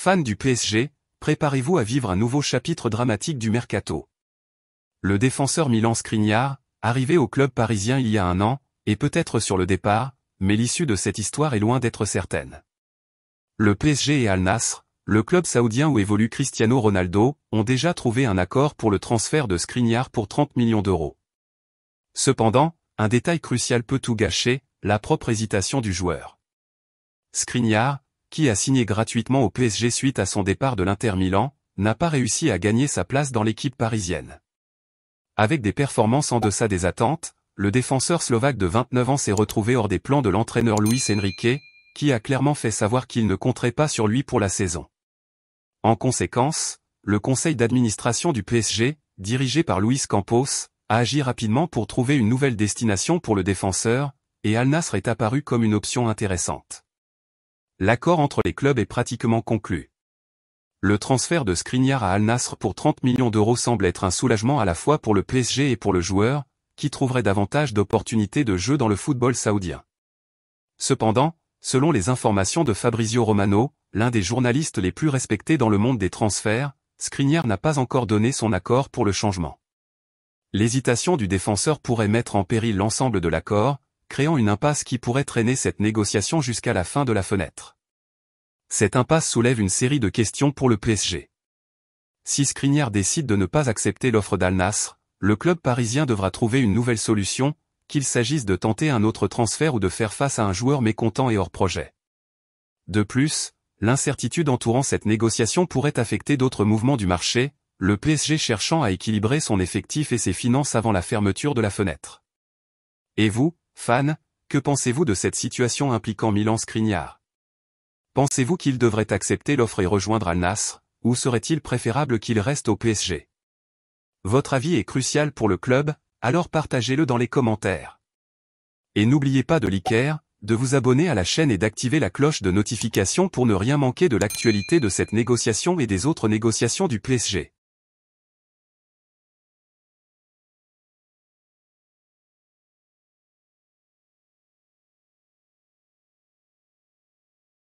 Fans du PSG, préparez-vous à vivre un nouveau chapitre dramatique du mercato. Le défenseur Milan Skriniar, arrivé au club parisien il y a un an, est peut-être sur le départ, mais l'issue de cette histoire est loin d'être certaine. Le PSG et Al Nassr, le club saoudien où évolue Cristiano Ronaldo, ont déjà trouvé un accord pour le transfert de Skriniar pour 30 millions d'euros. Cependant, un détail crucial peut tout gâcher, la propre hésitation du joueur. Skriniar, qui a signé gratuitement au PSG suite à son départ de l'Inter Milan, n'a pas réussi à gagner sa place dans l'équipe parisienne. Avec des performances en deçà des attentes, le défenseur slovaque de 29 ans s'est retrouvé hors des plans de l'entraîneur Luis Enrique, qui a clairement fait savoir qu'il ne compterait pas sur lui pour la saison. En conséquence, le conseil d'administration du PSG, dirigé par Luis Campos, a agi rapidement pour trouver une nouvelle destination pour le défenseur, et Al Nassr est apparu comme une option intéressante. L'accord entre les clubs est pratiquement conclu. Le transfert de Skriniar à Al Nassr pour 30 millions d'euros semble être un soulagement à la fois pour le PSG et pour le joueur, qui trouverait davantage d'opportunités de jeu dans le football saoudien. Cependant, selon les informations de Fabrizio Romano, l'un des journalistes les plus respectés dans le monde des transferts, Skriniar n'a pas encore donné son accord pour le changement. L'hésitation du défenseur pourrait mettre en péril l'ensemble de l'accord, créant une impasse qui pourrait traîner cette négociation jusqu'à la fin de la fenêtre. Cette impasse soulève une série de questions pour le PSG. Si Skriniar décide de ne pas accepter l'offre d'Al Nassr, le club parisien devra trouver une nouvelle solution, qu'il s'agisse de tenter un autre transfert ou de faire face à un joueur mécontent et hors projet. De plus, l'incertitude entourant cette négociation pourrait affecter d'autres mouvements du marché, le PSG cherchant à équilibrer son effectif et ses finances avant la fermeture de la fenêtre. Et vous, fans, que pensez-vous de cette situation impliquant Milan Skriniar? Pensez-vous qu'il devrait accepter l'offre et rejoindre Al Nassr, ou serait-il préférable qu'il reste au PSG? Votre avis est crucial pour le club, alors partagez-le dans les commentaires. Et n'oubliez pas de liker, de vous abonner à la chaîne et d'activer la cloche de notification pour ne rien manquer de l'actualité de cette négociation et des autres négociations du PSG.